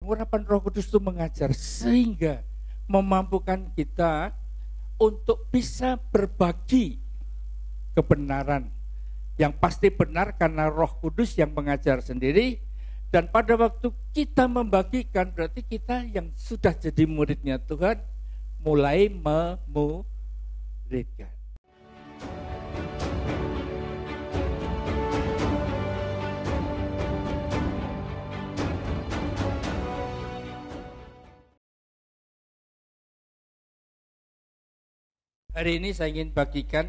pengurapan Roh Kudus itu mengajar sehingga memampukan kita untuk bisa berbagi kebenaran yang pasti benar karena Roh Kudus yang mengajar sendiri. Dan pada waktu kita membagikan berarti kita yang sudah jadi muridnya Tuhan mulai memuridkan. Hari ini saya ingin bagikan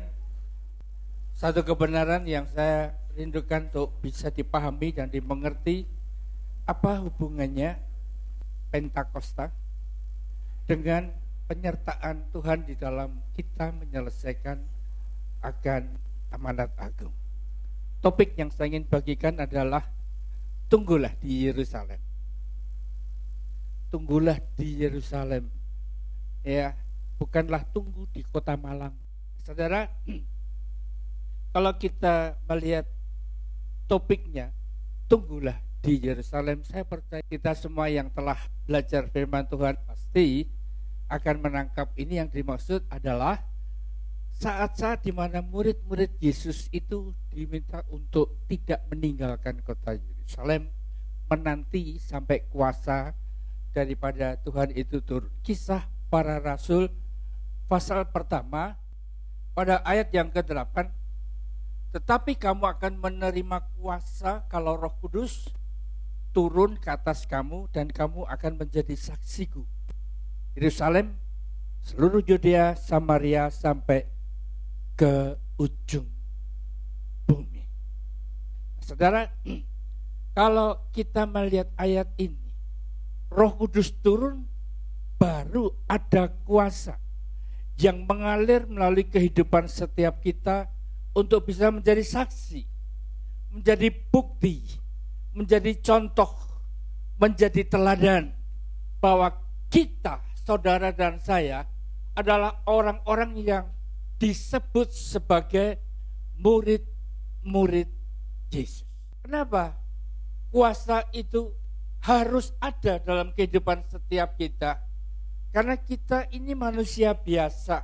satu kebenaran yang saya rindukan untuk bisa dipahami dan dimengerti. Apa hubungannya Pentakosta dengan penyertaan Tuhan di dalam kita menyelesaikan akan amanat agung. Topik yang saya ingin bagikan adalah tunggulah di Yerusalem. Tunggulah di Yerusalem. Ya, bukanlah tunggu di kota Malang. Saudara, kalau kita melihat topiknya, tunggulah di Yerusalem, saya percaya kita semua yang telah belajar firman Tuhan pasti akan menangkap ini. Yang dimaksud adalah saat-saat di mana murid-murid Yesus itu diminta untuk tidak meninggalkan kota Yerusalem, menanti sampai kuasa daripada Tuhan itu turun. Kisah Para Rasul pasal pertama pada ayat yang ke-8, tetapi kamu akan menerima kuasa kalau Roh Kudus turun ke atas kamu dan kamu akan menjadi saksiku. Yerusalem, seluruh Yudea, Samaria sampai ke ujung bumi. Saudara, kalau kita melihat ayat ini, Roh Kudus turun, baru ada kuasa yang mengalir melalui kehidupan setiap kita untuk bisa menjadi saksi, menjadi bukti, menjadi contoh, menjadi teladan bahwa kita, saudara dan saya, adalah orang-orang yang disebut sebagai murid-murid Yesus. Kenapa? Kuasa itu harus ada dalam kehidupan setiap kita. Karena kita ini manusia biasa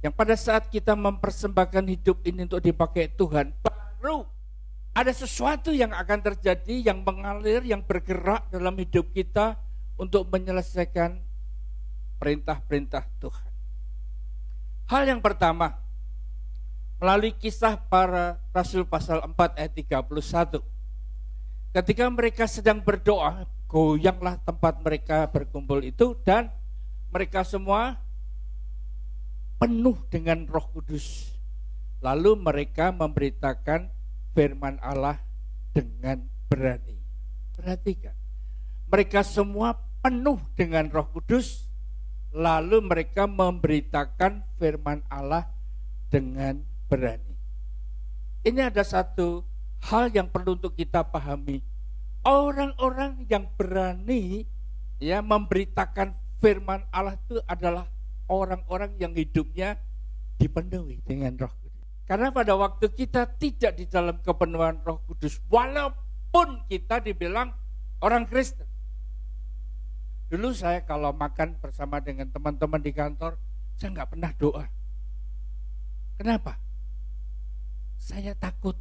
yang pada saat kita mempersembahkan hidup ini untuk dipakai Tuhan, baru ada sesuatu yang akan terjadi, yang mengalir, yang bergerak dalam hidup kita untuk menyelesaikan perintah-perintah Tuhan. Hal yang pertama, melalui kisah Para Rasul pasal 4 ayat 31. Ketika mereka sedang berdoa, goyanglah tempat mereka berkumpul itu dan mereka semua penuh dengan Roh Kudus. Lalu mereka memberitakan firman Allah dengan berani. Perhatikan, mereka semua penuh dengan Roh Kudus, lalu mereka memberitakan firman Allah dengan berani. Ini ada satu hal yang perlu untuk kita pahami. Orang-orang yang berani ya memberitakan firman Allah itu adalah orang-orang yang hidupnya dipenuhi dengan Roh Kudus. Karena pada waktu kita tidak di dalam kepenuhan Roh Kudus, walaupun kita dibilang orang Kristen. Dulu saya kalau makan bersama dengan teman-teman di kantor, saya nggak pernah doa. Kenapa? Saya takut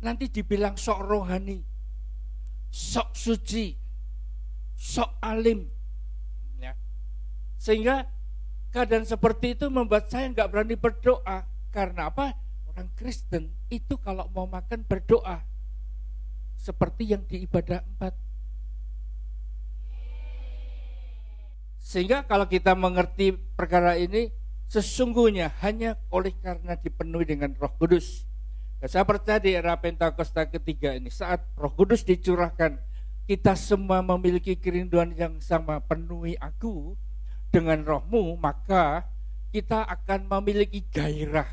nanti dibilang sok rohani, sok suci, sok alim, ya. Sehingga keadaan seperti itu membuat saya nggak berani berdoa. Karena apa? Orang Kristen itu kalau mau makan berdoa seperti yang di ibadah 4. Sehingga kalau kita mengerti perkara ini, sesungguhnya hanya oleh karena dipenuhi dengan Roh Kudus. Dan saya percaya di era Pentakosta ketiga ini, saat Roh Kudus dicurahkan, kita semua memiliki kerinduan yang sama, penuhi aku dengan Roh-Mu, maka kita akan memiliki gairah,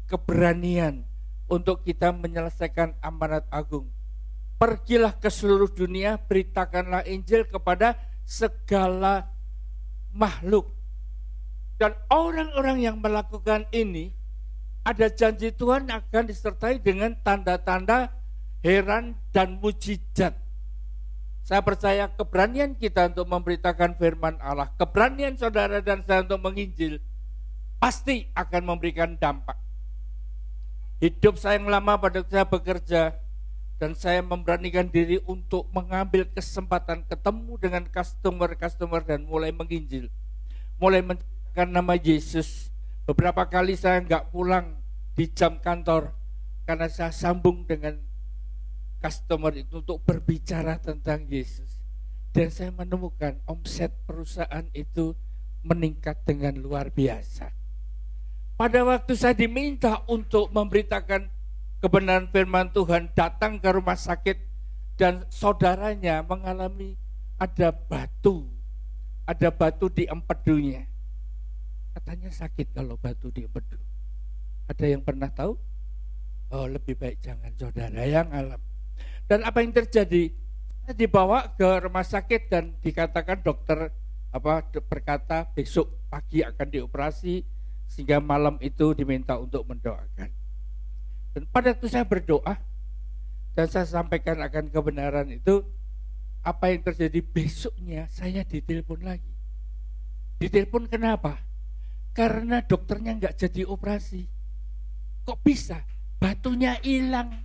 keberanian untuk kita menyelesaikan amanat agung. Pergilah ke seluruh dunia, beritakanlah Injil kepada segala makhluk. Dan orang-orang yang melakukan ini, ada janji Tuhan akan disertai dengan tanda-tanda heran dan mujizat. Saya percaya keberanian kita untuk memberitakan firman Allah, keberanian saudara dan saya untuk menginjil, pasti akan memberikan dampak. Hidup saya yang lama pada saya bekerja, dan saya memberanikan diri untuk mengambil kesempatan ketemu dengan customer dan mulai menginjil, mulai menceritakan nama Yesus. Beberapa kali saya nggak pulang di jam kantor karena saya sambung dengan customer itu untuk berbicara tentang Yesus. Dan saya menemukan omset perusahaan itu meningkat dengan luar biasa. Pada waktu saya diminta untuk memberitakan kebenaran firman Tuhan, datang ke rumah sakit dan saudaranya mengalami ada batu di empedunya. Katanya sakit kalau batu di empedu. Ada yang pernah tahu? Oh, lebih baik jangan saudara yang alami. Dan apa yang terjadi? Saya dibawa ke rumah sakit dan dikatakan dokter berkata besok pagi akan dioperasi, sehingga malam itu diminta untuk mendoakan. Dan pada waktu saya berdoa dan saya sampaikan akan kebenaran itu, apa yang terjadi besoknya saya ditelepon lagi. Ditelepon kenapa? Karena dokternya nggak jadi operasi. Kok bisa? Batunya hilang.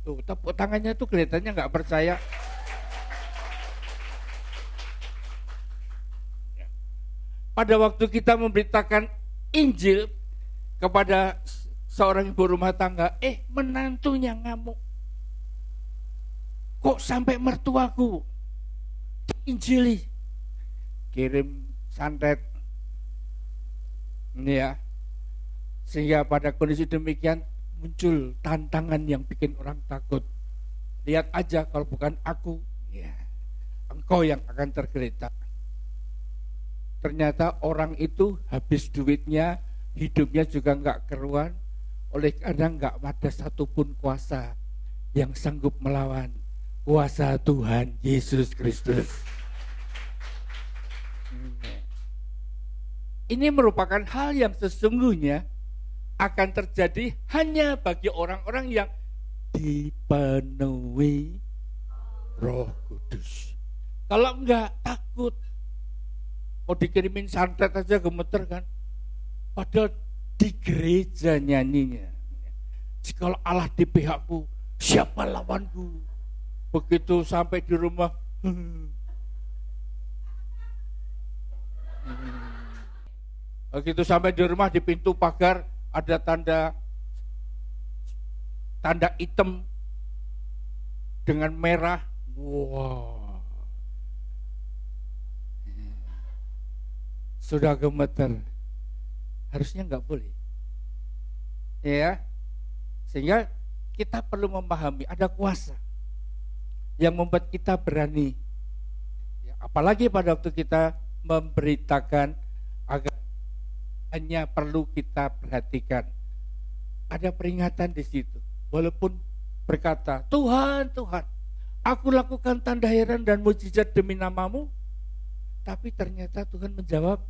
Tuh, tepuk tangannya tuh kelihatannya nggak percaya. Pada waktu kita memberitakan Injil kepada seorang ibu rumah tangga, menantunya ngamuk. Kok sampai mertuaku diinjili? Kirim santet. Ini ya. Sehingga pada kondisi demikian muncul tantangan yang bikin orang takut. Lihat aja kalau bukan aku, ya, engkau yang akan tergeletak. Ternyata orang itu habis duitnya, hidupnya juga nggak keruan, oleh karena nggak ada satupun kuasa yang sanggup melawan kuasa Tuhan Yesus Kristus. Ini merupakan hal yang sesungguhnya akan terjadi hanya bagi orang-orang yang dipenuhi Roh Kudus. Kalau enggak, takut. Mau dikirimin santet aja gemeter kan. Padahal di gereja nyanyinya, jikalau Allah di pihakku, siapa lawanku? Begitu sampai di rumah, begitu sampai di rumah, di pintu pagar ada tanda hitam dengan merah. Wow. Sudah gemeter. Harusnya nggak boleh. Ya. Sehingga kita perlu memahami ada kuasa yang membuat kita berani. Ya, apalagi pada waktu kita memberitakan, agar hanya perlu kita perhatikan. Ada peringatan di situ. Walaupun berkata, Tuhan, Tuhan, aku lakukan tanda heran dan mujizat demi namamu. Tapi ternyata Tuhan menjawab,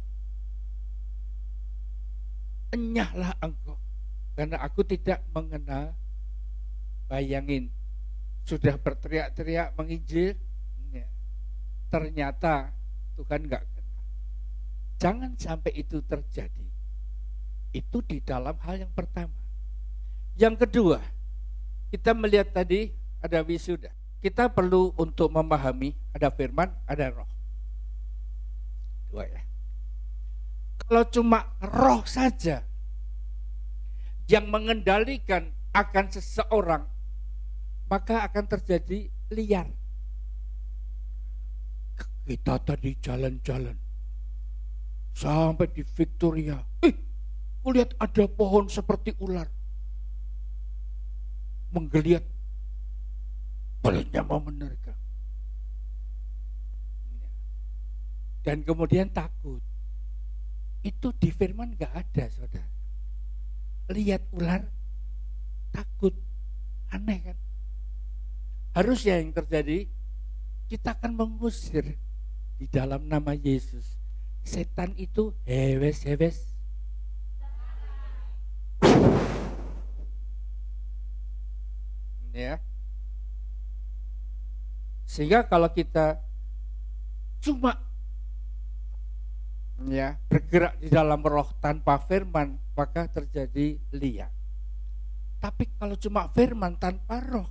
enyahlah engkau, karena aku tidak mengenal. Bayangin, sudah berteriak-teriak menginjil, ternyata Tuhan enggak kenal. Jangan sampai itu terjadi. Itu di dalam hal yang pertama. Yang kedua, kita melihat tadi ada wisuda. Kita perlu untuk memahami ada firman, ada roh. Dua ya. Kalau cuma roh saja yang mengendalikan akan seseorang, maka akan terjadi liar. Kita tadi jalan-jalan sampai di Victoria, kulihat ada pohon seperti ular menggeliat, mulutnya mau menerka, dan kemudian takut. Itu di firman gak ada, saudara. Lihat ular, takut, aneh kan? Harusnya yang terjadi, kita akan mengusir di dalam nama Yesus. Setan itu hewes-hewes. Ya. Sehingga kalau kita cuma bergerak di dalam roh tanpa firman, maka terjadi liar. Tapi kalau cuma firman tanpa roh,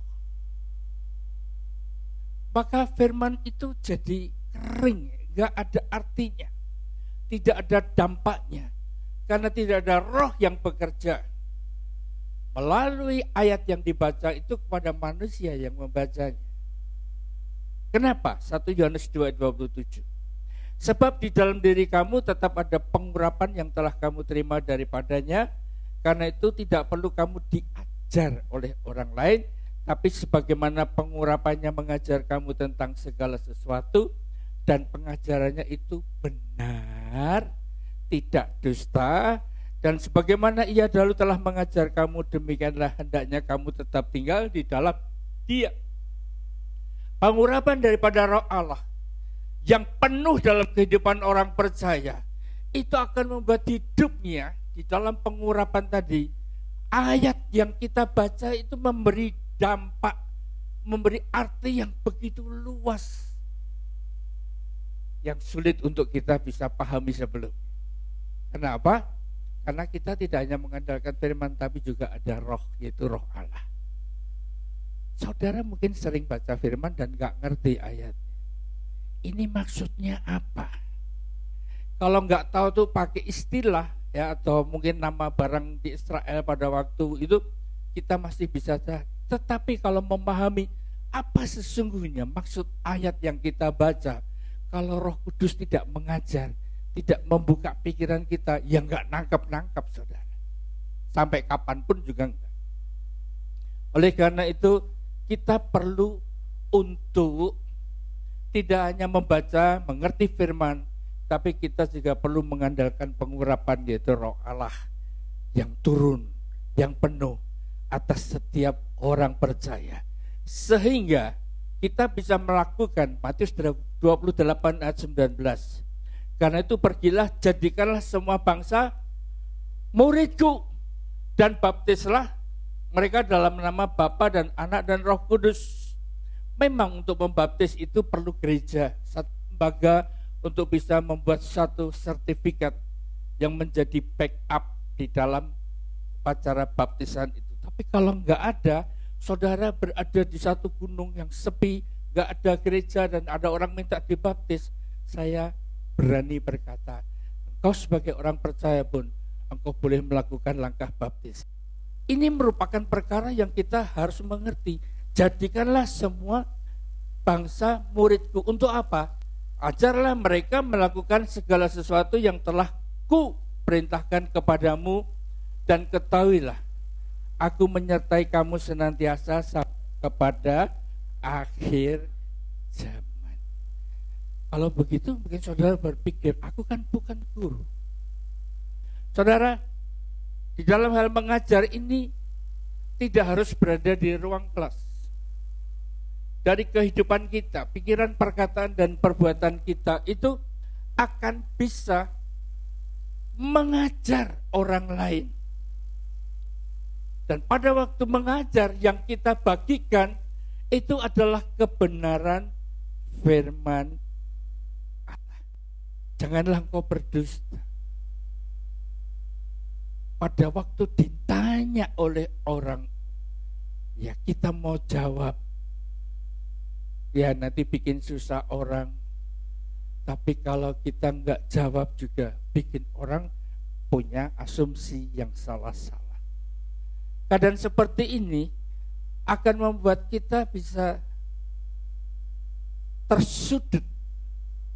maka firman itu jadi kering, gak ada artinya, tidak ada dampaknya, karena tidak ada roh yang bekerja melalui ayat yang dibaca itu kepada manusia yang membacanya. Kenapa? 1 Yohanes 2:27. Sebab di dalam diri kamu tetap ada pengurapan yang telah kamu terima daripadanya, karena itu tidak perlu kamu diajar oleh orang lain, tapi sebagaimana pengurapannya mengajar kamu tentang segala sesuatu, dan pengajarannya itu benar, tidak dusta, dan sebagaimana ia dahulu telah mengajar kamu, demikianlah hendaknya kamu tetap tinggal di dalam Dia. Pengurapan daripada Roh Allah yang penuh dalam kehidupan orang percaya itu akan membuat hidupnya di dalam pengurapan tadi. Ayat yang kita baca itu memberi dampak, memberi arti yang begitu luas, yang sulit untuk kita bisa pahami sebelumnya. Kenapa? Karena kita tidak hanya mengandalkan firman, tapi juga ada roh, yaitu Roh Allah. Saudara mungkin sering baca firman dan gak ngerti ayatnya. Ini maksudnya apa? Kalau gak tahu tuh pakai istilah ya, atau mungkin nama barang di Israel pada waktu itu, kita masih bisa. Tetapi kalau memahami apa sesungguhnya maksud ayat yang kita baca, kalau Roh Kudus tidak mengajar, tidak membuka pikiran kita, ya gak nangkap saudara. Sampai kapanpun juga enggak. Oleh karena itu kita perlu untuk tidak hanya membaca, mengerti firman, tapi kita juga perlu mengandalkan pengurapan, yaitu Roh Allah yang turun, yang penuh atas setiap orang percaya. Sehingga kita bisa melakukan Matius 28 ayat 19. Karena itu pergilah, jadikanlah semua bangsa muridku, dan baptislah mereka dalam nama Bapa dan Anak dan Roh Kudus. Memang untuk membaptis itu perlu gereja, satu lembaga untuk bisa membuat satu sertifikat yang menjadi backup di dalam upacara baptisan itu. Tapi kalau enggak ada, saudara berada di satu gunung yang sepi, enggak ada gereja dan ada orang minta dibaptis, saya berani berkata, engkau sebagai orang percaya pun, engkau boleh melakukan langkah baptis. Ini merupakan perkara yang kita harus mengerti. Jadikanlah semua bangsa muridku. Untuk apa? Ajarlah mereka melakukan segala sesuatu yang telah ku perintahkan kepadamu, dan ketahuilah, aku menyertai kamu senantiasa kepada akhir zaman. Kalau begitu mungkin saudara berpikir, aku kan bukan guru. Saudara, di dalam hal mengajar ini tidak harus berada di ruang kelas. Dari kehidupan kita, pikiran, perkataan, dan perbuatan kita itu akan bisa mengajar orang lain. Dan pada waktu mengajar, yang kita bagikan itu adalah kebenaran firman Allah. Janganlah engkau berdusta. Pada waktu ditanya oleh orang, ya kita mau jawab, ya nanti bikin susah orang. Tapi kalau kita nggak jawab juga bikin orang punya asumsi yang salah-salah. Keadaan seperti ini akan membuat kita bisa tersudut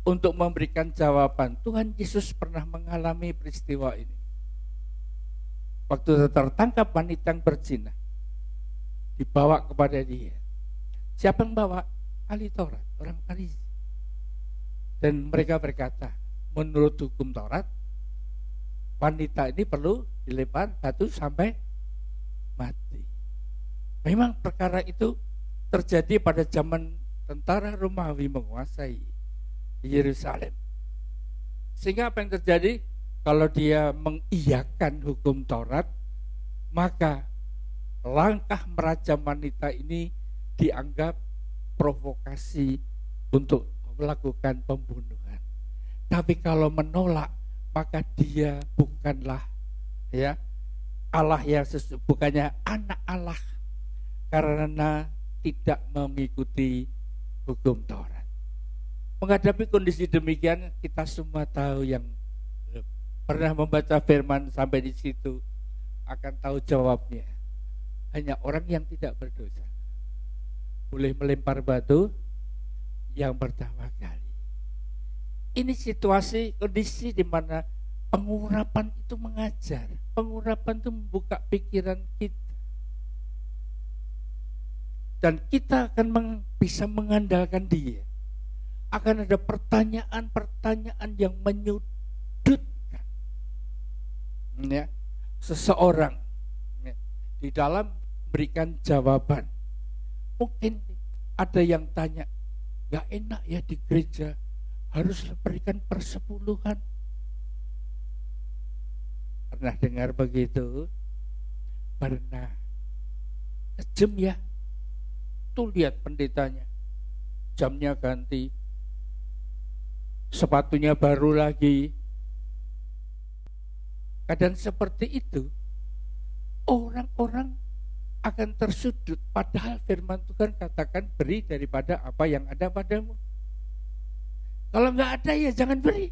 untuk memberikan jawaban. Tuhan Yesus pernah mengalami peristiwa ini. Waktu tertangkap wanita yang berzina, dibawa kepada dia. Siapa yang bawa? Ahli Taurat, orang Farisi. Dan mereka berkata, menurut hukum Taurat, wanita ini perlu dilempar batu sampai mati. Memang perkara itu terjadi pada zaman tentara Romawi menguasai Yerusalem. Sehingga apa yang terjadi? Kalau dia mengiyakan hukum Taurat, maka langkah merajam wanita ini dianggap provokasi untuk melakukan pembunuhan. Tapi kalau menolak, maka dia bukanlah ya Allah yang bukannya anak Allah, karena tidak mengikuti hukum Taurat. Menghadapi kondisi demikian, kita semua tahu yang pernah membaca firman sampai di situ akan tahu jawabnya. Hanya orang yang tidak berdosa boleh melempar batu yang pertama kali. Ini situasi, kondisi di mana pengurapan itu mengajar. Pengurapan itu membuka pikiran kita. Dan kita akan bisa mengandalkan dia. Akan ada pertanyaan-pertanyaan yang menyudutkan ya, seseorang ya, di dalam berikan jawaban. Mungkin ada yang tanya, gak enak ya di gereja harus berikan persepuluhan. Pernah dengar begitu? Pernah. Kejem ya. Tuh lihat pendetanya, jamnya ganti, sepatunya baru lagi. Kadang seperti itu orang-orang akan tersudut, padahal firman Tuhan katakan beri daripada apa yang ada padamu. Kalau nggak ada ya jangan beri.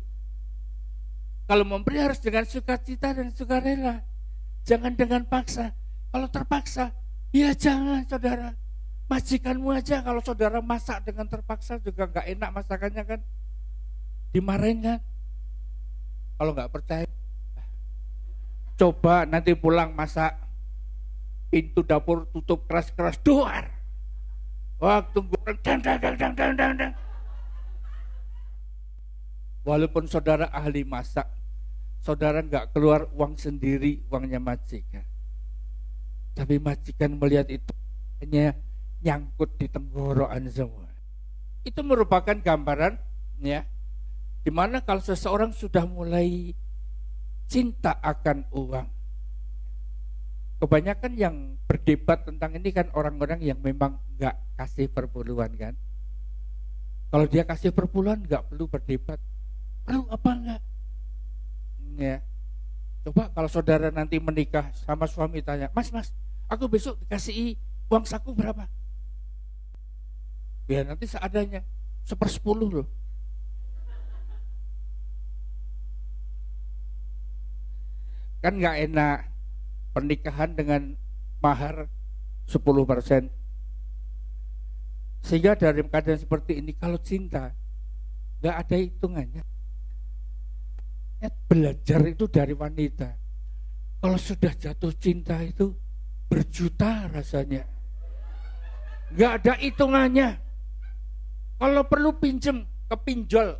Kalau memberi harus dengan sukacita dan sukarela, jangan dengan paksa. Kalau terpaksa ya jangan, saudara. Majikanmu aja kalau saudara masak dengan terpaksa juga nggak enak masakannya kan, dimarahin kan. Kalau nggak percaya, coba nanti pulang masak, pintu dapur tutup keras-keras, doar. Waktu goreng, dang. Walaupun saudara ahli masak, saudara nggak keluar uang sendiri, uangnya majikan. Tapi majikan melihat itu hanya nyangkut di tenggorokan semua. Itu merupakan gambaran ya, dimana kalau seseorang sudah mulai cinta akan uang. Kebanyakan yang berdebat tentang ini kan orang-orang yang memang nggak kasih perpuluhan kan. Kalau dia kasih perpuluhan nggak perlu berdebat, perlu apa enggak? Ya. Coba kalau saudara nanti menikah sama suami tanya, Mas, aku besok dikasih uang saku berapa? Ya nanti seadanya, 1/10 loh. Kan nggak enak pernikahan dengan mahar 10%. Sehingga dari keadaan seperti ini, kalau cinta nggak ada hitungannya. Belajar itu dari wanita. Kalau sudah jatuh cinta itu berjuta rasanya, nggak ada hitungannya. Kalau perlu pinjem ke pinjol.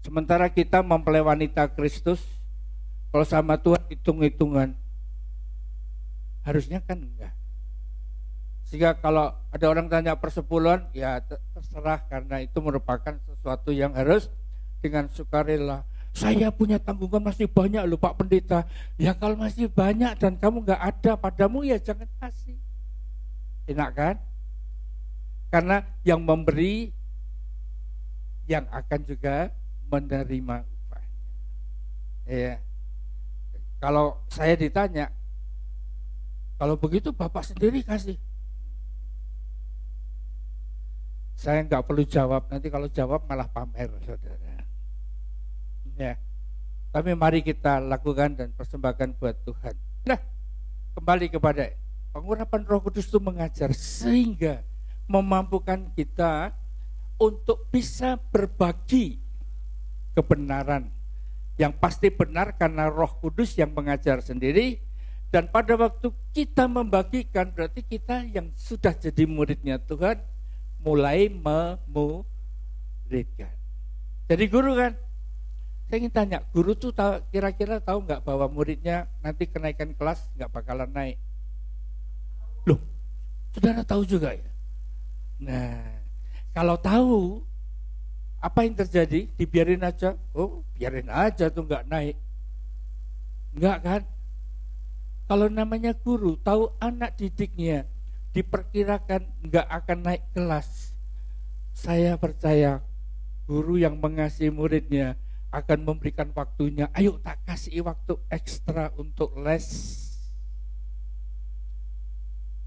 Sementara kita mempelai wanita Kristus, kalau sama Tuhan hitung-hitungan, harusnya kan enggak. Sehingga kalau ada orang tanya persepuluhan, ya terserah, karena itu merupakan sesuatu yang harus dengan sukarela. Saya punya tanggungan masih banyak loh Pak Pendeta. Ya kalau masih banyak dan kamu nggak ada padamu, ya jangan kasih. Enak kan? Karena yang memberi yang akan juga menerima upahnya. Ya. Kalau saya ditanya, kalau begitu Bapak sendiri kasih. Saya nggak perlu jawab, nanti kalau jawab malah pamer, saudara. Ya. Tapi mari kita lakukan dan persembahkan buat Tuhan. Nah, kembali kepada pengurapan Roh Kudus itu mengajar sehingga memampukan kita untuk bisa berbagi kebenaran yang pasti benar karena Roh Kudus yang mengajar sendiri. Dan pada waktu kita membagikan, berarti kita yang sudah jadi muridnya Tuhan mulai memuridkan. Jadi guru kan, saya ingin tanya, guru tuh kira-kira tahu nggak bahwa muridnya nanti kenaikan kelas nggak bakalan naik? Loh, saudara tahu juga ya? Nah, kalau tahu, apa yang terjadi? Dibiarin aja? Oh, biarin aja tuh nggak naik. Nggak kan? Kalau namanya guru, tahu anak didiknya diperkirakan nggak akan naik kelas. Saya percaya guru yang mengasihi muridnya akan memberikan waktunya. Ayo tak kasih waktu ekstra untuk les.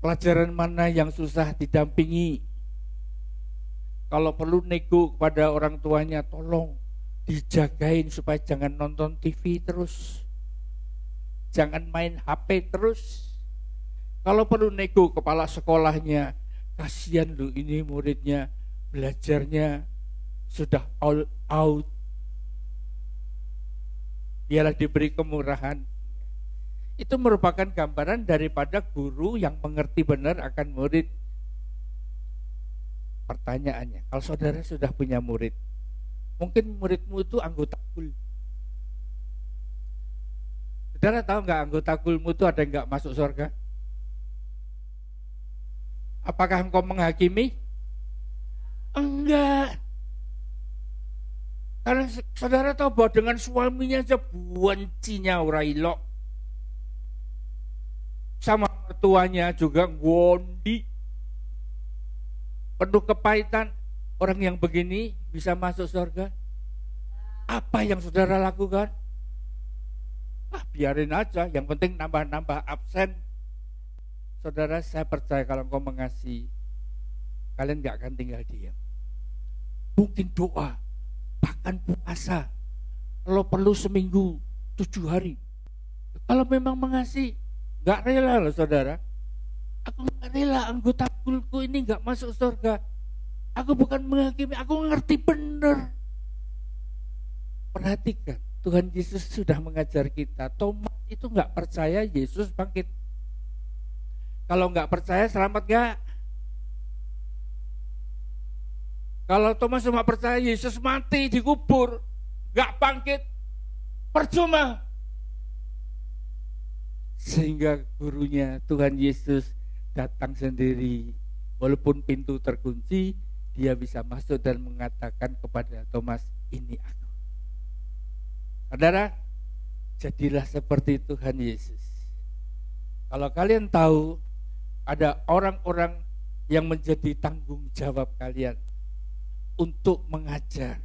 Pelajaran mana yang susah didampingi. Kalau perlu nego kepada orang tuanya, tolong dijagain supaya jangan nonton TV terus. Jangan main HP terus. Kalau perlu nego kepala sekolahnya, kasihan lu ini muridnya belajarnya sudah all out. Biarlah diberi kemurahan. Itu merupakan gambaran daripada guru yang mengerti benar akan murid. Pertanyaannya, kalau saudara sudah punya murid, mungkin muridmu itu anggota kul. Saudara tahu nggak anggota kulmu itu ada yang nggak masuk surga? Apakah engkau menghakimi? Enggak. Karena saudara tahu bahwa dengan suaminya aja buancinya ora ilok. Sama mertuanya juga ngondi. Penuh kepahitan. Orang yang begini bisa masuk surga. Apa yang saudara lakukan? Biarin aja, yang penting nambah-nambah absen. Saudara, saya percaya kalau engkau mengasihi, kalian gak akan tinggal diam. Mungkin doa, bahkan puasa. Kalau perlu seminggu 7 hari. Kalau memang mengasihi, gak rela loh saudara. Aku gak rela anggota kulku ini gak masuk surga. Aku bukan menghakimi, aku ngerti benar. Perhatikan, Tuhan Yesus sudah mengajar kita. Thomas itu gak percaya Yesus bangkit. Kalau nggak percaya selamat nggak? Kalau Thomas cuma percaya Yesus mati dikubur, nggak bangkit, percuma. Sehingga gurunya Tuhan Yesus datang sendiri, walaupun pintu terkunci, dia bisa masuk dan mengatakan kepada Thomas, ini aku. Saudara, jadilah seperti Tuhan Yesus. Kalau kalian tahu ada orang-orang yang menjadi tanggung jawab kalian untuk mengajar,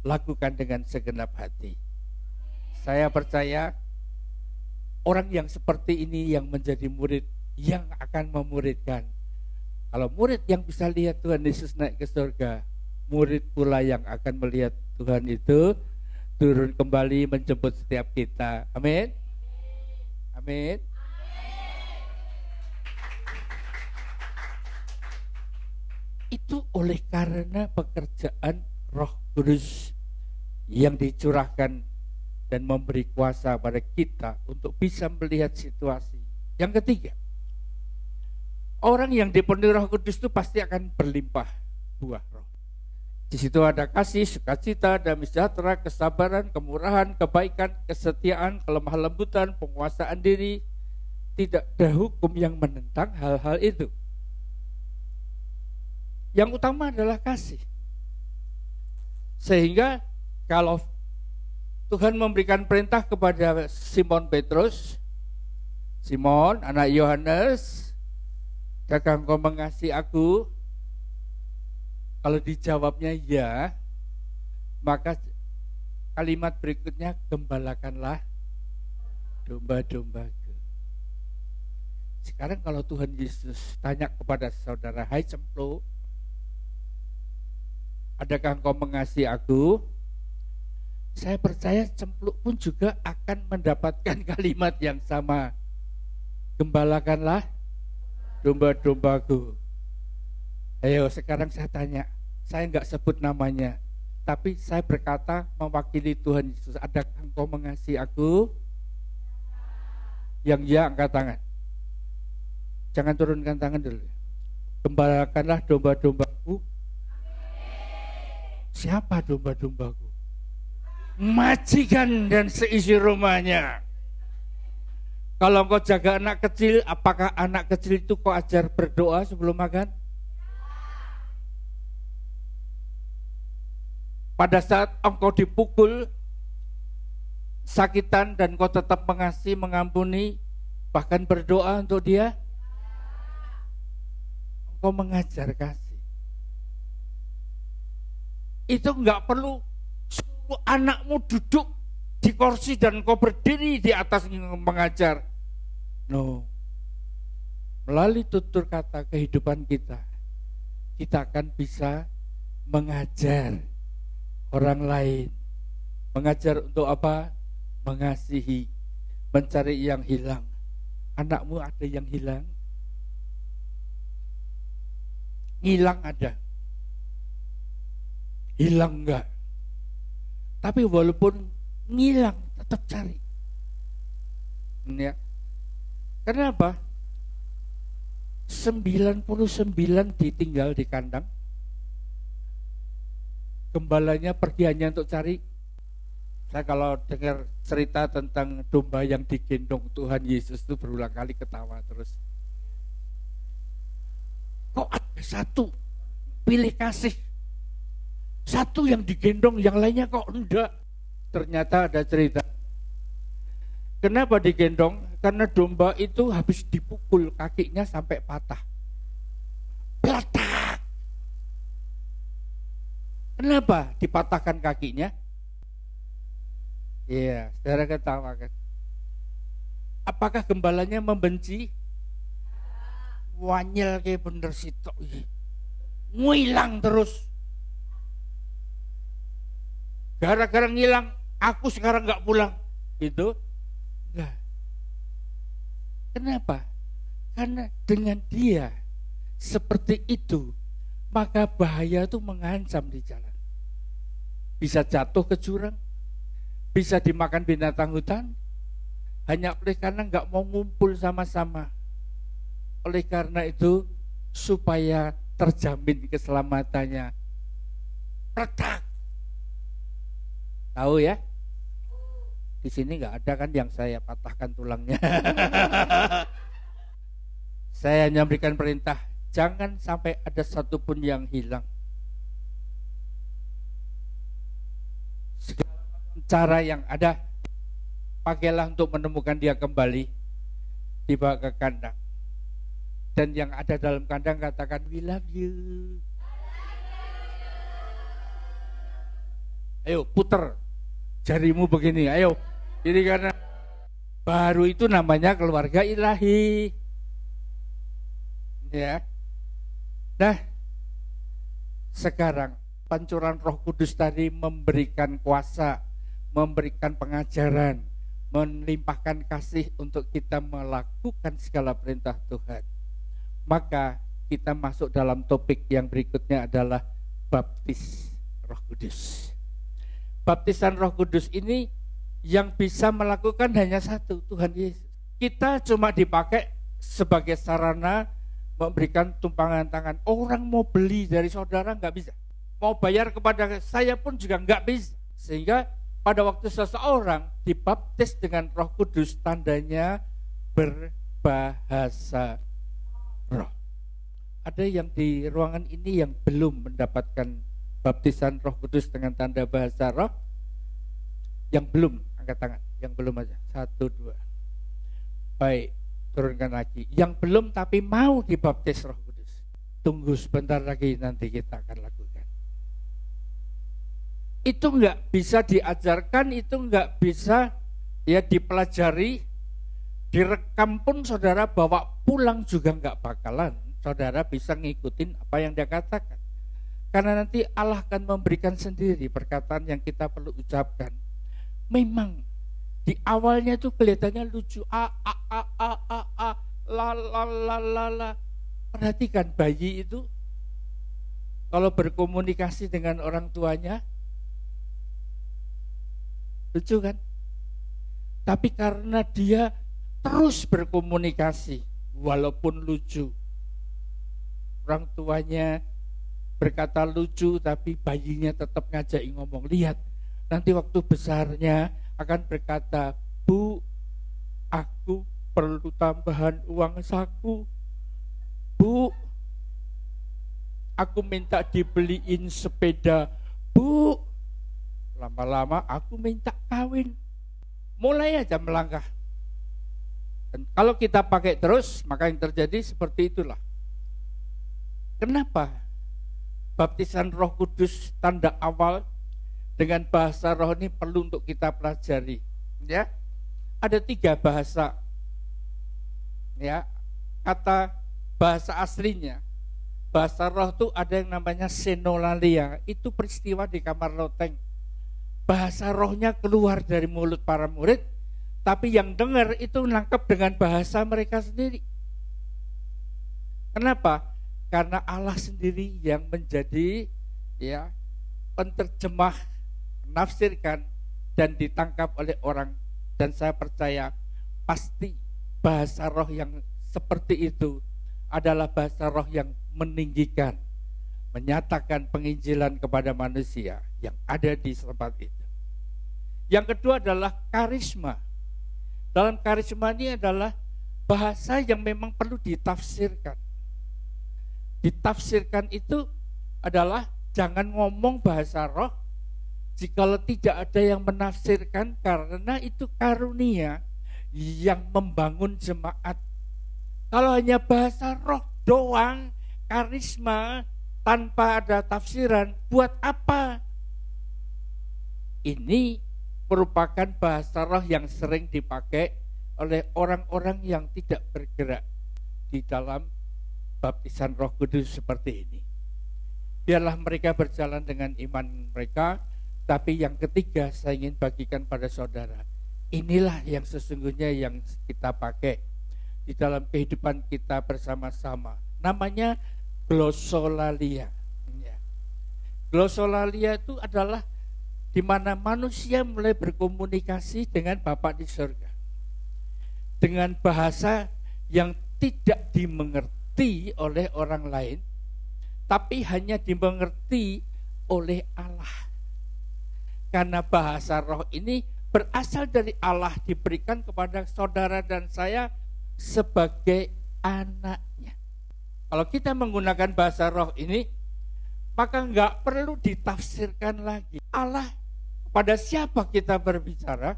lakukan dengan segenap hati. Saya percaya orang yang seperti ini yang menjadi murid yang akan memuridkan. Kalau murid yang bisa lihat Tuhan Yesus naik ke surga, murid pula yang akan melihat Tuhan itu turun kembali menjemput setiap kita. Amin. Amin. Itu oleh karena pekerjaan Roh Kudus yang dicurahkan dan memberi kuasa pada kita untuk bisa melihat situasi. Yang ketiga, orang yang dipenuhi Roh Kudus itu pasti akan berlimpah buah roh. Di situ ada kasih, sukacita, damai sejahtera, kesabaran, kemurahan, kebaikan, kesetiaan, kelemah lembutan, penguasaan diri. Tidak ada hukum yang menentang hal-hal itu. Yang utama adalah kasih. Sehingga kalau Tuhan memberikan perintah kepada Simon Petrus, Simon anak Yohanes, jika engkau mengasihi aku, kalau dijawabnya ya, maka kalimat berikutnya, gembalakanlah domba-dombaku. Sekarang kalau Tuhan Yesus tanya kepada saudara, hai cemplo, adakah engkau mengasihi aku? Saya percaya cempluk pun juga akan mendapatkan kalimat yang sama. Gembalakanlah domba-dombaku. Ayo sekarang saya tanya, saya enggak sebut namanya, tapi saya berkata mewakili Tuhan Yesus, adakah engkau mengasihi aku? Yang ya angkat tangan. Jangan turunkan tangan dulu. Gembalakanlah domba-dombaku. Siapa domba-dombaku? Majikan dan seisi rumahnya. Kalau kau jaga anak kecil, apakah anak kecil itu kau ajar berdoa sebelum makan? Pada saat engkau dipukul, sakitan dan kau tetap mengasihi, mengampuni, bahkan berdoa untuk dia? kau mengajar kasih. Itu enggak perlu suruh anakmu duduk di kursi dan kau berdiri di atas mengajar. No. Melalui tutur kata kehidupan kita akan bisa mengajar orang lain. Mengajar untuk apa? Mengasihi, mencari yang hilang. Anakmu ada yang hilang? Hilang ada. Hilang enggak? Tapi walaupun ngilang, tetap cari. Ya. Kenapa? 99 ditinggal di kandang. Gembalanya pergi hanya untuk cari. Saya kalau dengar cerita tentang domba yang digendong Tuhan Yesus itu berulang kali ketawa terus. Kok ada satu pilih kasih, satu yang digendong, yang lainnya kok enggak? Ternyata ada cerita. Kenapa digendong? Karena domba itu habis dipukul kakinya sampai patah. Peletak. Kenapa dipatahkan kakinya? Iya, saudara ketawa kan. Apakah gembalanya membenci? Wanyel kayak bener sitok. Ngilang terus. Gara-gara ngilang, aku sekarang gak pulang. Gitu. Enggak. Kenapa? Karena dengan dia seperti itu, maka bahaya itu mengancam di jalan. Bisa jatuh ke jurang, bisa dimakan binatang hutan, hanya oleh karena gak mau ngumpul sama-sama. Oleh karena itu, supaya terjamin keselamatannya, retak. Tahu ya? Di sini nggak ada kan yang saya patahkan tulangnya. Saya hanya memberikan perintah, jangan sampai ada satupun yang hilang. Segala cara yang ada, pakailah untuk menemukan dia kembali, dibawa ke kandang. Dan yang ada dalam kandang katakan, we love you. Ayo puter jarimu begini, ayo. Jadi karena baru itu namanya keluarga ilahi. Ya. Nah, sekarang pancuran Roh Kudus tadi memberikan kuasa, memberikan pengajaran, melimpahkan kasih untuk kita melakukan segala perintah Tuhan. Maka kita masuk dalam topik yang berikutnya adalah baptis Roh Kudus. Baptisan Roh Kudus ini yang bisa melakukan hanya satu, Tuhan Yesus. Kita cuma dipakai sebagai sarana memberikan tumpangan tangan. Orang mau beli dari saudara nggak bisa, mau bayar kepada saya pun juga nggak bisa. Sehingga pada waktu seseorang dibaptis dengan Roh Kudus, tandanya berbahasa roh. Ada yang di ruangan ini yang belum mendapatkan baptisan Roh Kudus dengan tanda bahasa roh? Yang belum, angkat tangan. Yang belum aja, 1, 2. Baik, turunkan lagi. Yang belum tapi mau dibaptis Roh Kudus, tunggu sebentar lagi, nanti kita akan lakukan. Itu enggak bisa diajarkan, itu enggak bisa ya dipelajari, direkam pun saudara bawa pulang juga enggak bakalan saudara bisa ngikutin apa yang dia katakan. Karena nanti Allah akan memberikan sendiri perkataan yang kita perlu ucapkan. Memang di awalnya tuh kelihatannya lucu, la. Perhatikan bayi itu kalau berkomunikasi dengan orang tuanya lucu kan? Tapi karena dia terus berkomunikasi walaupun lucu, orang tuanya berkata lucu tapi bayinya tetap ngajak ngomong. Lihat, nanti waktu besarnya akan berkata, Bu, aku perlu tambahan uang saku. Bu, aku minta dibeliin sepeda. Bu, lama-lama aku minta kawin. Mulai aja melangkah. Dan kalau kita pakai terus, maka yang terjadi seperti itulah. Kenapa baptisan Roh Kudus tanda awal dengan bahasa roh ini perlu untuk kita pelajari? Ya, ada 3 bahasa. Ya, kata bahasa aslinya, bahasa roh itu ada yang namanya senolalia. Itu peristiwa di kamar loteng. Bahasa rohnya keluar dari mulut para murid, tapi yang dengar itu nangkep dengan bahasa mereka sendiri. Kenapa? Karena Allah sendiri yang menjadi penterjemah, menafsirkan dan ditangkap oleh orang. Dan saya percaya pasti bahasa roh yang seperti itu adalah bahasa roh yang meninggikan, menyatakan penginjilan kepada manusia yang ada di tempat itu. Yang kedua adalah karisma. Dalam karisma ini adalah bahasa yang memang perlu ditafsirkan. Ditafsirkan itu adalah jangan ngomong bahasa roh jikalau tidak ada yang menafsirkan, karena itu karunia yang membangun jemaat. Kalau hanya bahasa roh doang, karisma tanpa ada tafsiran, buat apa? Ini merupakan bahasa roh yang sering dipakai oleh orang-orang yang tidak bergerak di dalam baptisan Roh Kudus seperti ini. Biarlah mereka berjalan dengan iman mereka. Tapi yang ketiga saya ingin bagikan pada saudara, inilah yang sesungguhnya yang kita pakai di dalam kehidupan kita bersama-sama. Namanya glosolalia. Glosolalia itu adalah di mana manusia mulai berkomunikasi dengan Bapa di surga dengan bahasa yang tidak dimengerti oleh orang lain, tapi hanya dimengerti oleh Allah. Karena bahasa roh ini berasal dari Allah, diberikan kepada saudara dan saya sebagai anaknya. Kalau kita menggunakan bahasa roh ini, maka nggak perlu ditafsirkan lagi. Allah pada siapa kita berbicara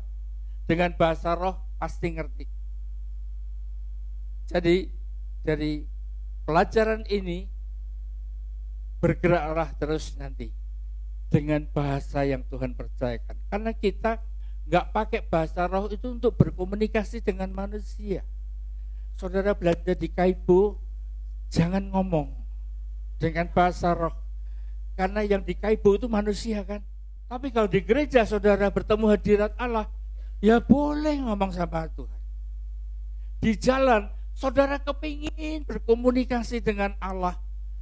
dengan bahasa roh pasti ngerti. Jadi dari pelajaran ini bergeraklah terus nanti dengan bahasa yang Tuhan percayakan. Karena kita nggak pakai bahasa roh itu untuk berkomunikasi dengan manusia. Saudara belajar di Kaibo, jangan ngomong dengan bahasa roh. Karena yang di Kaibo itu manusia kan. Tapi kalau di gereja saudara bertemu hadirat Allah, ya boleh ngomong sama Tuhan. Di jalan saudara kepingin berkomunikasi dengan Allah,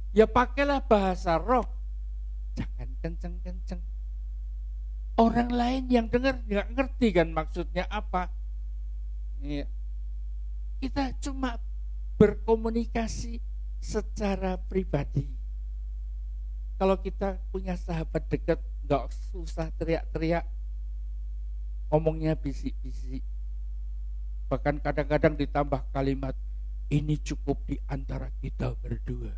ya pakailah bahasa roh. Jangan kenceng-kenceng. Orang lain yang dengar nggak ngerti kan maksudnya apa. Ya. Kita cuma berkomunikasi secara pribadi. Kalau kita punya sahabat dekat, nggak susah teriak-teriak, ngomongnya bisik-bisik. Bahkan kadang-kadang ditambah kalimat, ini cukup di antara kita berdua.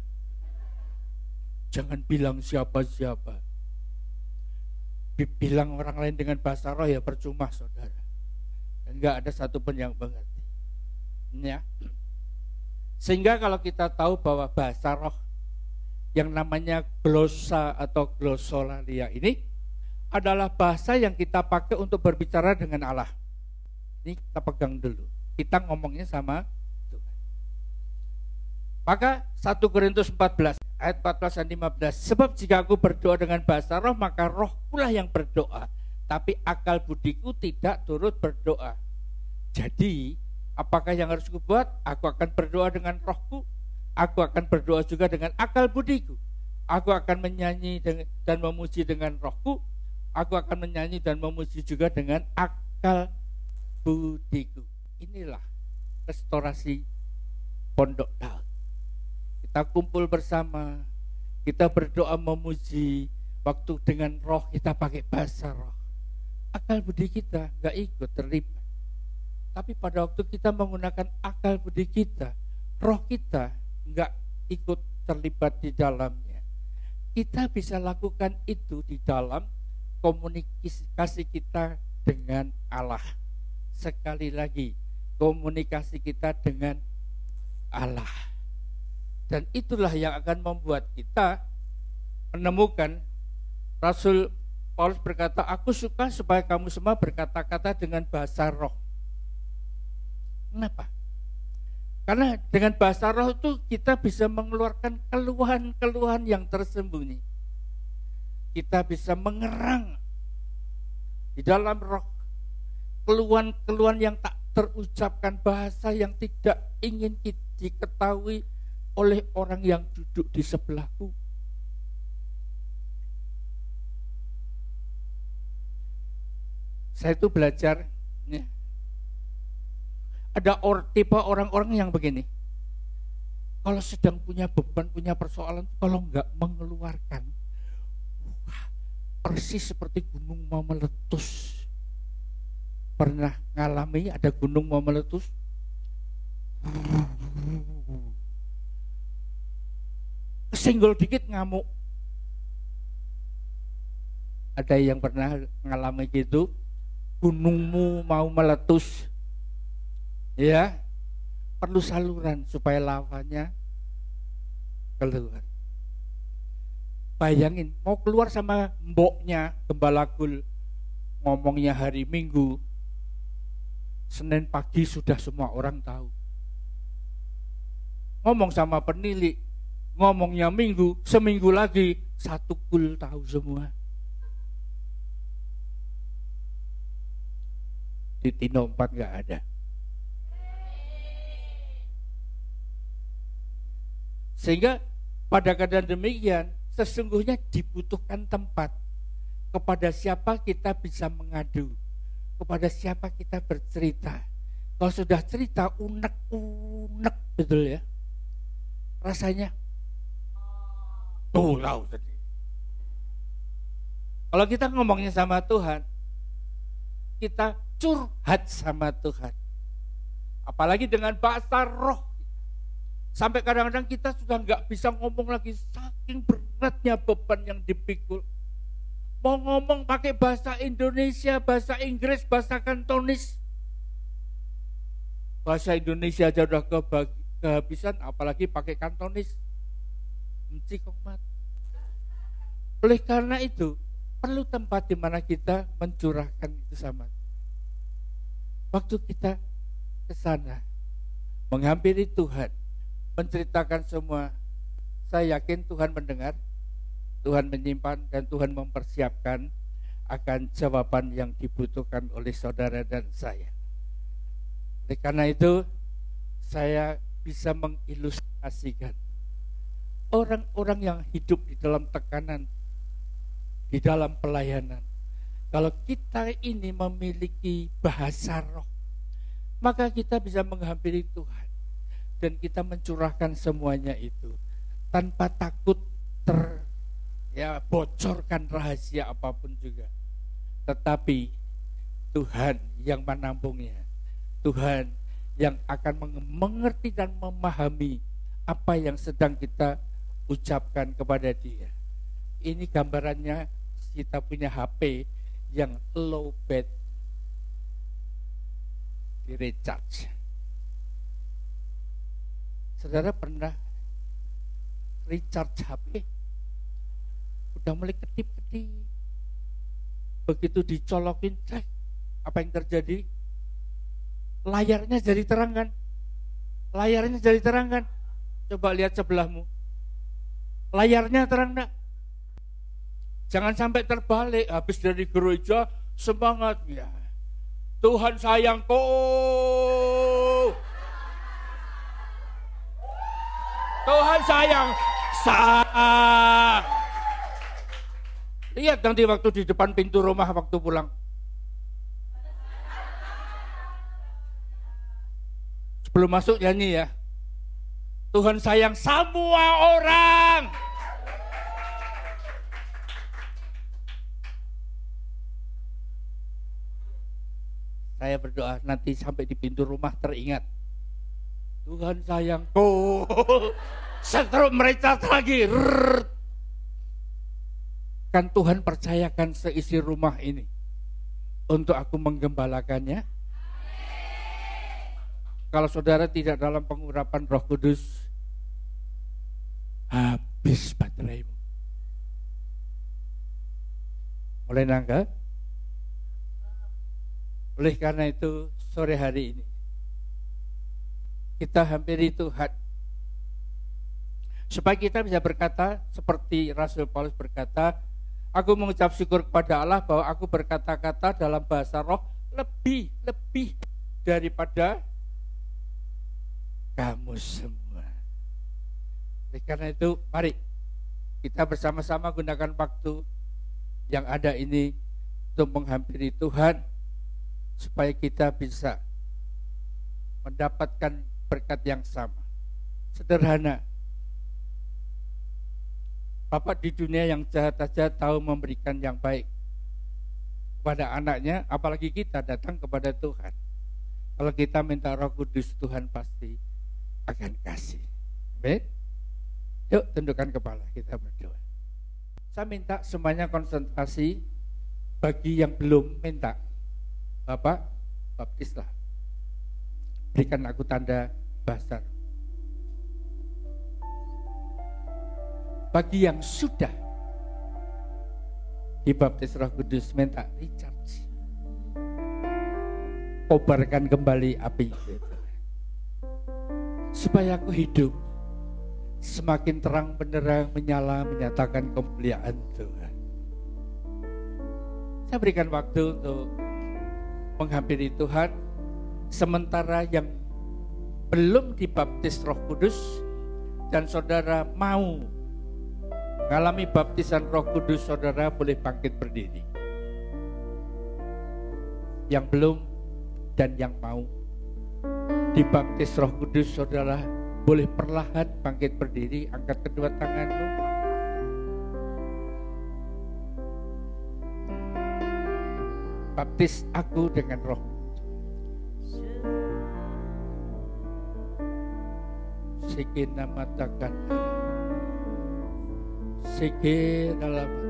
Jangan bilang siapa-siapa. Bilang orang lain dengan bahasa roh ya percuma saudara. Enggak ada satupun yang mengerti. Ya. Sehingga kalau kita tahu bahwa bahasa roh yang namanya glosa atau glosolalia ini adalah bahasa yang kita pakai untuk berbicara dengan Allah. Ini kita pegang dulu. Kita ngomongnya sama Tuhan. Maka 1 Korintus 14 ayat 14 dan 15. Sebab jika aku berdoa dengan bahasa roh, maka roh pula yang berdoa, tapi akal budiku tidak turut berdoa. Jadi apakah yang harus kubuat? Aku akan berdoa dengan rohku, aku akan berdoa juga dengan akal budiku. Aku akan menyanyi dan memuji dengan rohku, aku akan menyanyi dan memuji juga dengan akal budiku. Inilah restorasi Pondok Daud. Kita kumpul bersama, kita berdoa memuji, waktu dengan roh kita pakai bahasa roh. Akal budi kita gak ikut terlibat. Tapi pada waktu kita menggunakan akal budi kita, roh kita gak ikut terlibat di dalamnya. Kita bisa lakukan itu di dalam komunikasi kita dengan Allah. Sekali lagi, komunikasi kita dengan Allah. Dan itulah yang akan membuat kita menemukan Rasul Paulus berkata, aku suka supaya kamu semua berkata-kata dengan bahasa roh. Kenapa? Karena dengan bahasa roh itu kita bisa mengeluarkan keluhan-keluhan yang tersembunyi. Kita bisa mengerang di dalam roh keluhan-keluhan yang tak terucapkan, bahasa yang tidak ingin diketahui oleh orang yang duduk di sebelahku. Saya itu belajar, ya, ada tipe orang-orang yang begini. Kalau sedang punya beban, punya persoalan, kalau enggak mengeluarkan, persis seperti gunung mau meletus. Pernah ngalami ada gunung mau meletus? Kesenggol dikit ngamuk. Ada yang pernah ngalami gitu? Gunungmu mau meletus, ya, perlu saluran supaya lavanya keluar. Bayangin, mau keluar sama mboknya, Gembala Gul, ngomongnya hari Minggu, Senin pagi sudah semua orang tahu. Ngomong sama penilik, ngomongnya Minggu, seminggu lagi satu Gul tahu semua. Di Tino 4 nggak ada. Sehingga pada keadaan demikian, sesungguhnya dibutuhkan tempat. Kepada siapa kita bisa mengadu, kepada siapa kita bercerita. Kalau sudah cerita unek-unek, betul ya, rasanya tahu tadi. Kalau kita ngomongnya sama Tuhan, kita curhat sama Tuhan, apalagi dengan bahasa roh. Sampai kadang-kadang kita sudah nggak bisa ngomong lagi, saking beratnya beban yang dipikul. Mau ngomong pakai bahasa Indonesia, bahasa Inggris, bahasa Kantonis, bahasa Indonesia aja udah kehabisan, apalagi pakai Kantonis. Mencikomat. Oleh karena itu, perlu tempat di mana kita mencurahkan itu sama. Waktu kita ke sana, menghampiri Tuhan, menceritakan semua, saya yakin Tuhan mendengar, Tuhan menyimpan, dan Tuhan mempersiapkan akan jawaban yang dibutuhkan oleh saudara dan saya. Oleh karena itu, saya bisa mengilustrasikan orang-orang yang hidup di dalam tekanan, di dalam pelayanan. Kalau kita ini memiliki bahasa roh, maka kita bisa menghampiri Tuhan dan kita mencurahkan semuanya itu tanpa takut bocorkan rahasia apapun juga. Tetapi Tuhan yang menampungnya, Tuhan yang akan mengerti dan memahami apa yang sedang kita ucapkan kepada Dia. Ini gambarannya, kita punya HP yang low bat, di recharge. Saudara pernah recharge HP, udah mulai kedip-kedip, begitu dicolokin, apa yang terjadi? Layarnya jadi terang kan? Layarnya jadi terang kan? Coba lihat sebelahmu, layarnya terang enggak? Jangan sampai terbalik, habis dari gereja semangat ya, Tuhan sayangku, Tuhan sayang. Lihat nanti waktu di depan pintu rumah waktu pulang, sebelum masuk nyanyi ya, Tuhan sayang semua orang. Saya berdoa nanti sampai di pintu rumah teringat, Tuhan sayangku. Seteru mereka lagi. Kan Tuhan percayakan seisi rumah ini untuk aku menggembalakannya. Kalau saudara tidak dalam pengurapan Roh Kudus, habis bateraimu. Mulai nangka? Oleh karena itu sore hari ini kita hampiri Tuhan supaya kita bisa berkata seperti Rasul Paulus berkata, aku mengucap syukur kepada Allah bahwa aku berkata-kata dalam bahasa roh lebih daripada kamu semua. Oleh karena itu mari kita bersama-sama gunakan waktu yang ada ini untuk menghampiri Tuhan supaya kita bisa mendapatkan berkat yang sama. Sederhana. Bapak di dunia yang jahat saja tahu memberikan yang baik kepada anaknya, apalagi kita datang kepada Tuhan. Kalau kita minta Roh Kudus, Tuhan pasti akan kasih. Amin. Yuk tundukkan kepala, kita berdoa. Saya minta semuanya konsentrasi. Bagi yang belum minta, Bapak baptislah. Berikan aku tanda basar. Bagi yang sudah dibaptis Roh Kudus, minta recharge. Kobarkan kembali api supaya aku hidup semakin terang benderang menyala menyatakan kemuliaan Tuhan. Saya berikan waktu untuk menghampiri Tuhan. Sementara yang belum dibaptis Roh Kudus dan saudara mau mengalami baptisan Roh Kudus, saudara boleh bangkit berdiri. Yang belum dan yang mau dibaptis Roh Kudus, saudara boleh perlahan bangkit berdiri, angkat kedua tanganmu. Baptis aku dengan Roh. Sikina matakan, sikina mata.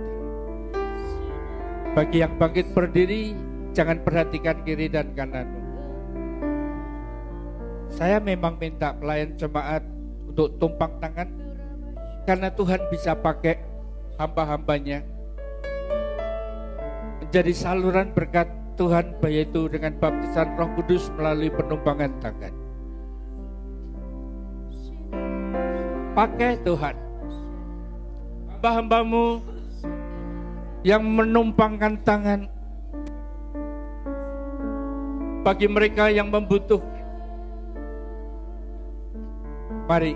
Bagi yang bangkit berdiri, jangan perhatikan kiri dan kananmu. Saya memang minta pelayan jemaat untuk tumpang tangan karena Tuhan bisa pakai hamba-hambanya menjadi saluran berkat Tuhan, yaitu dengan baptisan Roh Kudus melalui penumpangan tangan. Pakai Tuhan hamba-hambamu yang menumpangkan tangan bagi mereka yang membutuhkan. Mari.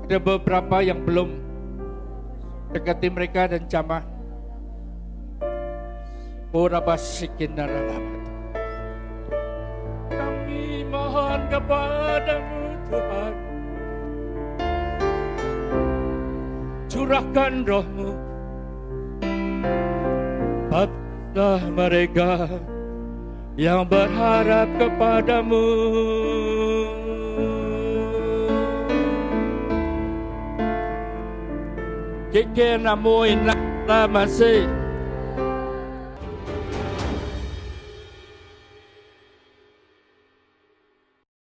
Ada beberapa yang belum dekati mereka dan jamah. Kami mohon kepadamu Tuhan, curahkan Roh-Mu, baptislah mereka yang berharap kepadamu. Keke namu inna masih